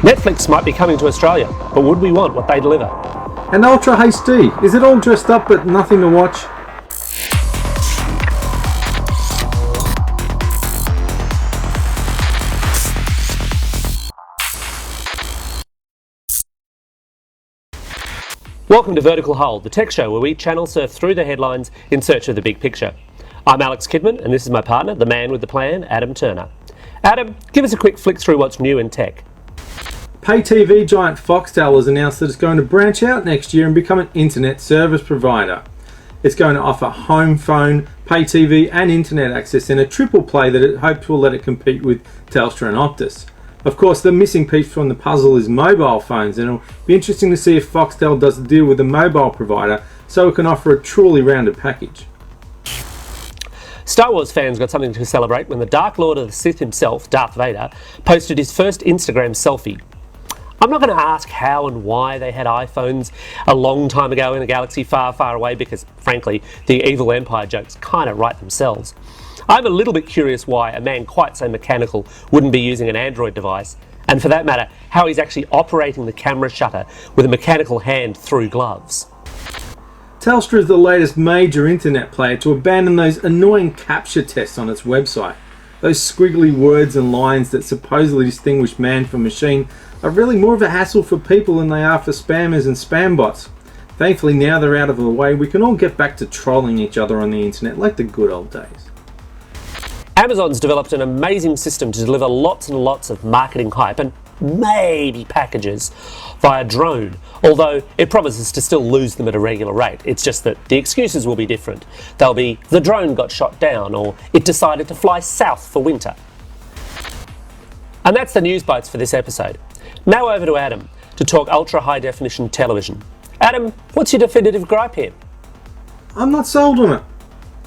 Netflix might be coming to Australia, but would we want what they deliver? And Ultra HD, is it all dressed up but nothing to watch? Welcome to Vertical Hold, the tech show where we channel surf through the headlines in search of the big picture. I'm Alex Kidman, and this is my partner, the man with the plan, Adam Turner. Adam, give us a quick flick through what's new in tech. Pay TV giant Foxtel has announced that it's going to branch out next year and become an internet service provider. It's going to offer home phone, pay TV and internet access in a triple play that it hopes will let it compete with Telstra and Optus. Of course, the missing piece from the puzzle is mobile phones, and it'll be interesting to see if Foxtel does a deal with a mobile provider so it can offer a truly rounded package. Star Wars fans got something to celebrate when the Dark Lord of the Sith himself, Darth Vader, posted his first Instagram selfie. I'm not going to ask how and why they had iPhones a long time ago in a galaxy far, far away, because frankly, the evil empire jokes kind of write themselves. I'm a little bit curious why a man quite so mechanical wouldn't be using an Android device, and for that matter, how he's actually operating the camera shutter with a mechanical hand through gloves. Telstra is the latest major internet player to abandon those annoying captcha tests on its website. Those squiggly words and lines that supposedly distinguish man from machine are really more of a hassle for people than they are for spammers and spam bots. Thankfully, now they're out of the way, we can all get back to trolling each other on the internet like the good old days. Amazon's developed an amazing system to deliver lots and lots of marketing hype and maybe packages via drone, although it promises to still lose them at a regular rate. It's just that the excuses will be different. They'll be, the drone got shot down, or it decided to fly south for winter. And that's the news bites for this episode. Now over to Adam to talk ultra high definition television. Adam, what's your definitive gripe here? I'm not sold on it.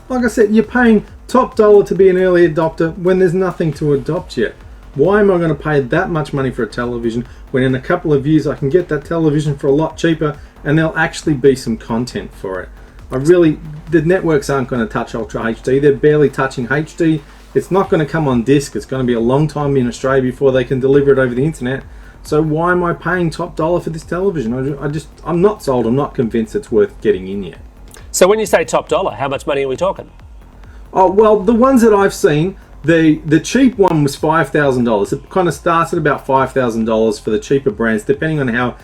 Like I said, you're paying top dollar to be an early adopter when there's nothing to adopt yet. Why am I going to pay that much money for a television when in a couple of years I can get that television for a lot cheaper and there'll actually be some content for it? The networks aren't going to touch Ultra HD. They're barely touching HD. It's not going to come on disc. It's going to be a long time in Australia before they can deliver it over the internet. So why am I paying top dollar for this television? I'm not sold. I'm not convinced it's worth getting in yet. So when you say top dollar, how much money are we talking? Oh, well, the ones that I've seen, the cheap one was $5,000. It kind of starts at about $5,000 for the cheaper brands, depending on how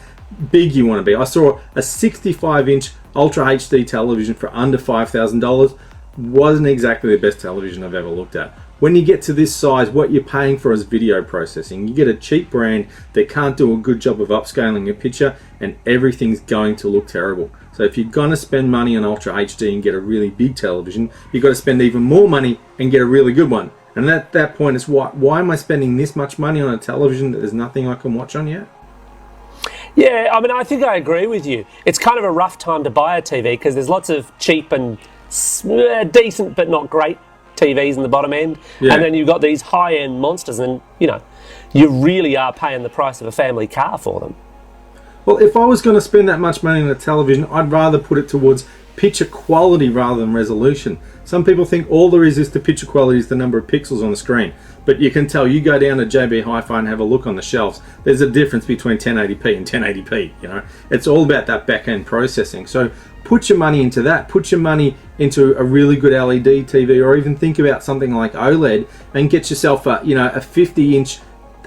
big you want to be. I saw a 65-inch Ultra HD television for under $5,000. Wasn't exactly the best television I've ever looked at. When you get to this size, what you're paying for is video processing. You get a cheap brand that can't do a good job of upscaling your picture, and everything's going to look terrible. So if you're going to spend money on Ultra HD and get a really big television, you've got to spend even more money and get a really good one. And at that point, it's why am I spending this much money on a television that there's nothing I can watch on yet? Yeah, I mean, I think I agree with you. It's kind of a rough time to buy a TV because there's lots of cheap and decent but not great TVs in the bottom end. Yeah. And then you've got these high-end monsters and, you really are paying the price of a family car for them. Well, if I was going to spend that much money on a television, I'd rather put it towards picture quality rather than resolution. Some people think all there is to picture quality is the number of pixels on the screen. But you can tell, you go down to JB Hi-Fi and have a look on the shelves, there's a difference between 1080p and 1080p, It's all about that back-end processing. So put your money into that. Put your money into a really good LED TV, or even think about something like OLED and get yourself a 50-inch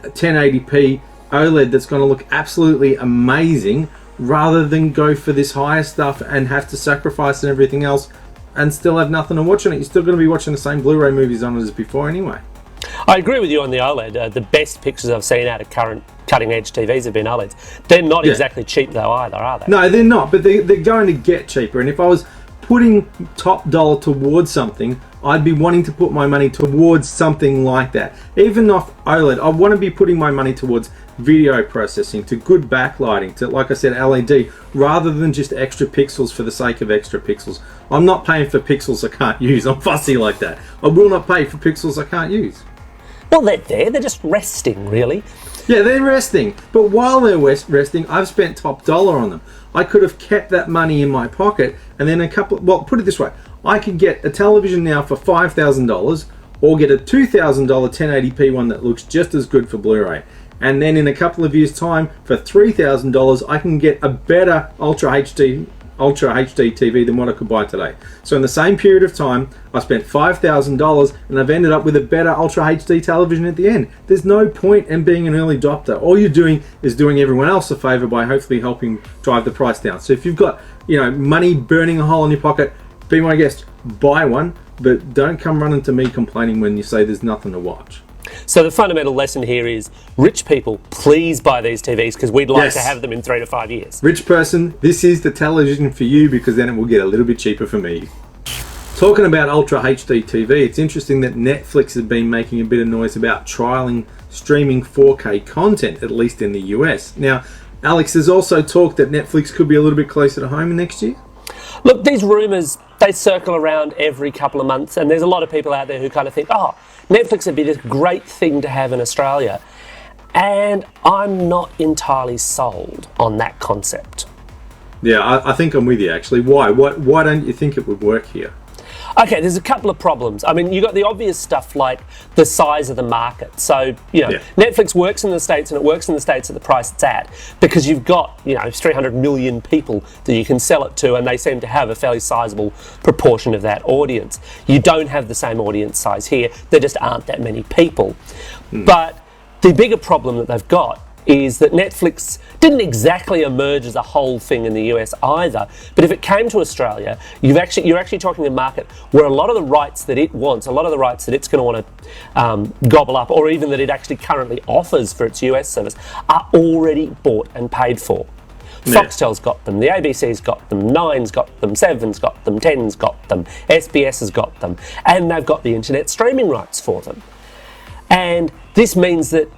1080p OLED that's going to look absolutely amazing, rather than go for this higher stuff and have to sacrifice and everything else and still have nothing to watch on it. You're still going to be watching the same Blu-ray movies on it as before anyway. I agree with you on the OLED. The best pictures I've seen out of current cutting-edge TVs have been OLEDs. They're not exactly cheap though either, are they? No, they're not, but they're going to get cheaper. And if I was putting top dollar towards something, I'd be wanting to put my money towards something like that. Even off OLED, I want to be putting my money towards video processing, to good backlighting, to, like I said, LED, rather than just extra pixels for the sake of extra pixels. I'm not paying for pixels I can't use. I'm fussy like that. I will not pay for pixels I can't use. Well, they're there. They're just resting, really. Yeah, they're resting. But while they're resting, I've spent top dollar on them. I could have kept that money in my pocket, and then put it this way. I could get a television now for $5,000, or get a $2,000 1080p one that looks just as good for Blu-ray. and then in a couple of years' time, for $3,000, I can get a better Ultra HD TV than what I could buy today. So in the same period of time, I spent $5,000 and I've ended up with a better Ultra HD television at the end. There's no point in being an early adopter. All you're doing is doing everyone else a favor by hopefully helping drive the price down. So if you've got, money burning a hole in your pocket, be my guest, buy one, but don't come running to me complaining when you say there's nothing to watch. So the fundamental lesson here is, rich people, please buy these TVs because we'd like to have them in 3 to 5 years. Rich person, this is the television for you because then it will get a little bit cheaper for me. Talking about Ultra HD TV, it's interesting that Netflix has been making a bit of noise about trialing streaming 4K content, at least in the US. Now, Alex, there's also talk that Netflix could be a little bit closer to home next year. Look, these rumours, they circle around every couple of months, and there's a lot of people out there who kind of think, oh, Netflix would be this great thing to have in Australia. And I'm not entirely sold on that concept. Yeah, I think I'm with you, actually. Why? Why don't you think it would work here? Okay, there's a couple of problems. I mean, you've got the obvious stuff like the size of the market. So, Netflix works in the States, and it works in the States at the price it's at because you've got, 300 million people that you can sell it to, and they seem to have a fairly sizable proportion of that audience. You don't have the same audience size here. There just aren't that many people. But the bigger problem that they've got is that Netflix didn't exactly emerge as a whole thing in the US either, but if it came to Australia, you're actually talking a market where a lot of the rights that it wants, a lot of the rights that it's going to want to gobble up, or even that it actually currently offers for its US service, are already bought and paid for. Yeah. Foxtel's got them, the ABC's got them, Nine's got them, Seven's got them, Ten's got them, SBS has got them, and they've got the internet streaming rights for them. And this means that,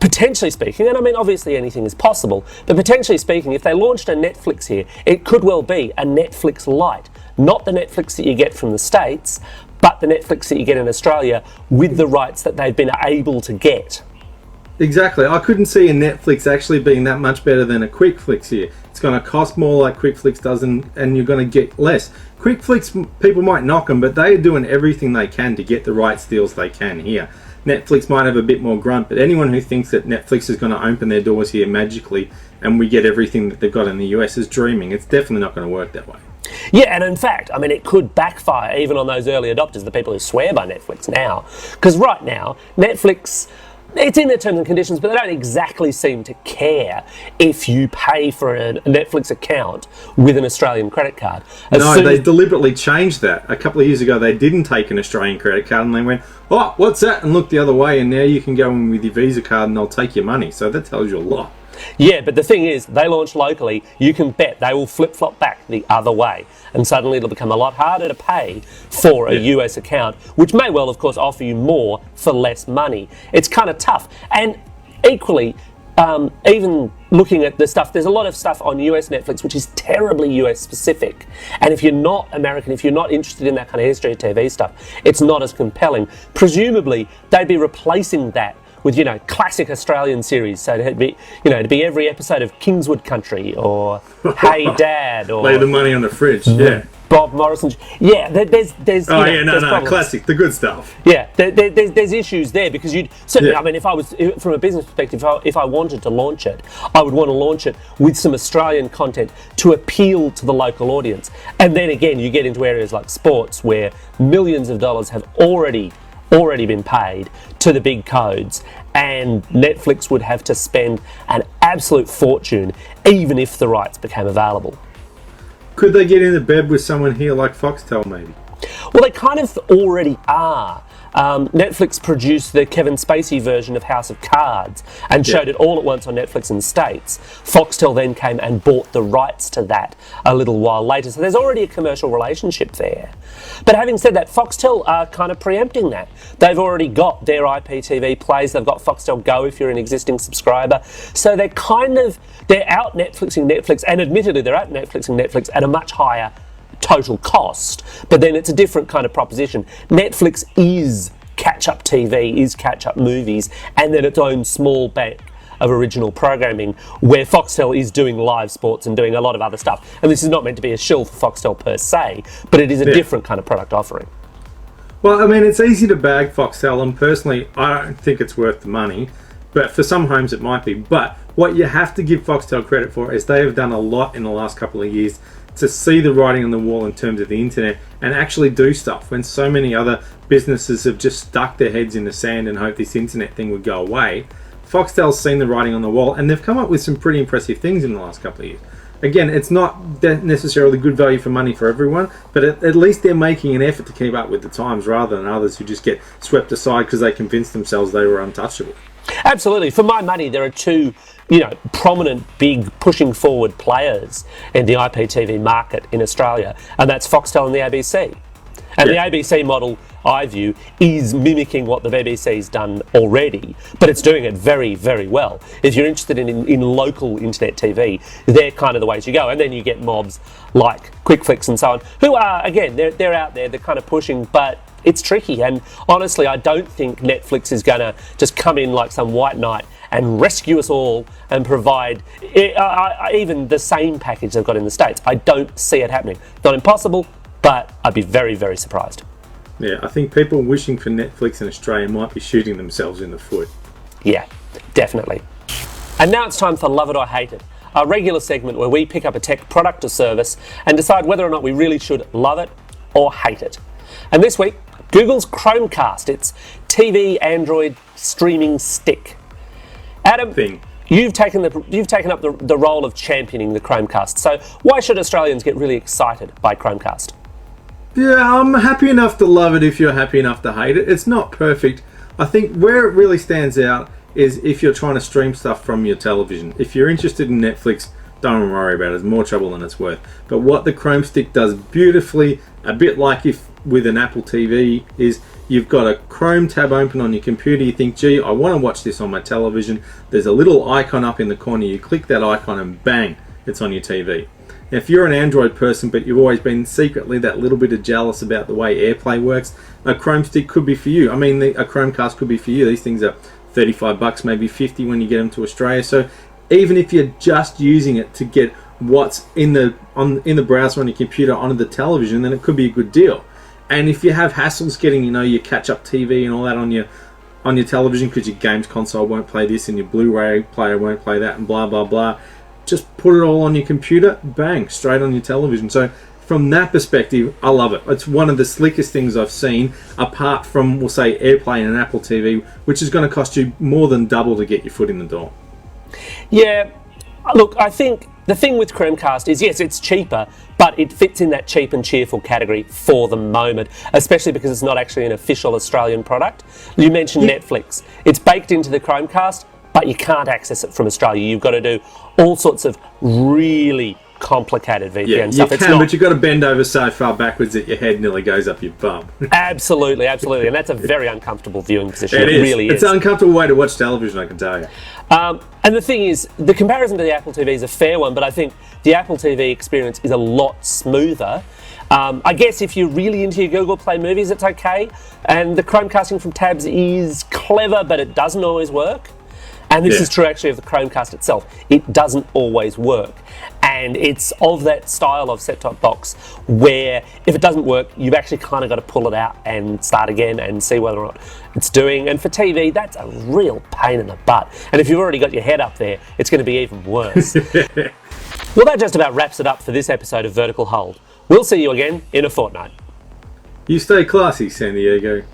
potentially speaking, and I mean obviously anything is possible, but potentially speaking, if they launched a Netflix here, it could well be a Netflix Lite. Not the Netflix that you get from the States, but the Netflix that you get in Australia with the rights that they've been able to get. Exactly. I couldn't see a Netflix actually being that much better than a QuickFlix here. It's going to cost more like QuickFlix does, and you're going to get less. QuickFlix, people might knock them, but they are doing everything they can to get the rights deals they can here. Netflix might have a bit more grunt, but anyone who thinks that Netflix is going to open their doors here magically and we get everything that they've got in the US is dreaming. It's definitely not going to work that way. Yeah, and in fact, I mean, it could backfire even on those early adopters, the people who swear by Netflix now. Because right now, Netflix, it's in their terms and conditions, but they don't exactly seem to care if you pay for a Netflix account with an Australian credit card. No, they deliberately changed that. A couple of years ago, they didn't take an Australian credit card, and they went, oh, what's that? And looked the other way, and now you can go in with your Visa card and they'll take your money. So that tells you a lot. Yeah, but the thing is, they launch locally, you can bet they will flip-flop back the other way. And suddenly it'll become a lot harder to pay for a US account, which may well, of course, offer you more for less money. It's kind of tough. And equally, even looking at the stuff, there's a lot of stuff on US Netflix which is terribly US specific. And if you're not American, if you're not interested in that kind of history of TV stuff, it's not as compelling. Presumably, they'd be replacing that with, classic Australian series. So to be every episode of Kingswood Country or Hey Dad or Lay the Money on the Fridge, yeah. Bob Morrison. Yeah, there's problems. Classic, the good stuff. Yeah, there's issues there because you'd certainly. Yeah. I mean, if I was from a business perspective, if I wanted to launch it, I would want to launch it with some Australian content to appeal to the local audience. And then again, you get into areas like sports where millions of dollars have already been paid to the big codes, and Netflix would have to spend an absolute fortune even if the rights became available. Could they get into bed with someone here like Foxtel maybe? Well, they kind of already are. Netflix produced the Kevin Spacey version of House of Cards and showed it all at once on Netflix in the States. Foxtel then came and bought the rights to that a little while later. So there's already a commercial relationship there. But having said that, Foxtel are kind of preempting that. They've already got their IPTV plays. They've got Foxtel Go if you're an existing subscriber. So they're out Netflixing Netflix, and admittedly they're out Netflixing Netflix at a much higher total cost, but then it's a different kind of proposition. Netflix is catch-up TV, is catch-up movies, and then its own small bank of original programming, where Foxtel is doing live sports and doing a lot of other stuff. And this is not meant to be a shill for Foxtel per se, but it is a different kind of product offering. Well, I mean, it's easy to bag Foxtel, and personally, I don't think it's worth the money. But for some homes it might be. But what you have to give Foxtel credit for is they have done a lot in the last couple of years to see the writing on the wall in terms of the internet and actually do stuff when so many other businesses have just stuck their heads in the sand and hoped this internet thing would go away. Foxtel's seen the writing on the wall and they've come up with some pretty impressive things in the last couple of years. Again, it's not necessarily good value for money for everyone, but at least they're making an effort to keep up with the times rather than others who just get swept aside because they convinced themselves they were untouchable. Absolutely. For my money, there are two, prominent, big, pushing forward players in the IPTV market in Australia, and that's Foxtel and the ABC. And the ABC model, I view, is mimicking what the BBC's done already, but it's doing it very, very well. If you're interested in local internet TV, they're kind of the ways you go. And then you get mobs like QuickFlix and so on, who are, again, they're out there, they're kind of pushing, but it's tricky. And honestly, I don't think Netflix is going to just come in like some white knight and rescue us all and provide even the same package they've got in the States. I don't see it happening. Not impossible, but I'd be very, very surprised. Yeah, I think people wishing for Netflix in Australia might be shooting themselves in the foot. Yeah, definitely. And now it's time for Love It or Hate It, a regular segment where we pick up a tech product or service and decide whether or not we really should love it or hate it. And this week, Google's Chromecast, its TV Android streaming stick. Adam, you've taken up the role of championing the Chromecast. So why should Australians get really excited by Chromecast? Yeah, I'm happy enough to love it if you're happy enough to hate it. It's not perfect. I think where it really stands out is if you're trying to stream stuff from your television. If you're interested in Netflix, don't worry about it. It's more trouble than it's worth. But what the Chrome Stick does beautifully, a bit like if with an Apple TV, is you've got a Chrome tab open on your computer. You think, gee, I want to watch this on my television. There's a little icon up in the corner. You click that icon and bang, it's on your TV. Now, if you're an Android person but you've always been secretly that little bit of jealous about the way AirPlay works, a Chrome Stick could be for you. I mean, a Chromecast could be for you. These things are $35, maybe $50 when you get them to Australia. So even if you're just using it to get what's in the browser on your computer onto the television, then it could be a good deal. And if you have hassles getting your catch-up TV and all that on your television because your games console won't play this and your Blu-ray player won't play that and blah blah blah, just put it all on your computer, bang, straight on your television. So from that perspective, I love it. It's one of the slickest things I've seen, apart from, we'll say, AirPlay and an Apple TV, which is going to cost you more than double to get your foot in the door. Yeah, look, I think the thing with Chromecast is, yes, it's cheaper, but it fits in that cheap and cheerful category for the moment, especially because it's not actually an official Australian product. You mentioned Netflix. It's baked into the Chromecast, but you can't access it from Australia. You've got to do all sorts of really complicated VPN stuff. You can, but you've got to bend over so far backwards that your head nearly goes up your bum. Absolutely, absolutely. And that's a very uncomfortable viewing position. It really is. It's an uncomfortable way to watch television, I can tell you. And the thing is, the comparison to the Apple TV is a fair one, but I think the Apple TV experience is a lot smoother. I guess if you're really into your Google Play movies, it's okay. And the Chromecasting from tabs is clever, but it doesn't always work. And this is true actually of the Chromecast itself. It doesn't always work. And it's of that style of set-top box where if it doesn't work, you've actually kind of got to pull it out and start again and see whether or not it's doing. And for TV, that's a real pain in the butt. And if you've already got your head up there, it's going to be even worse. Well, that just about wraps it up for this episode of Vertical Hold. We'll see you again in a fortnight. You stay classy, San Diego.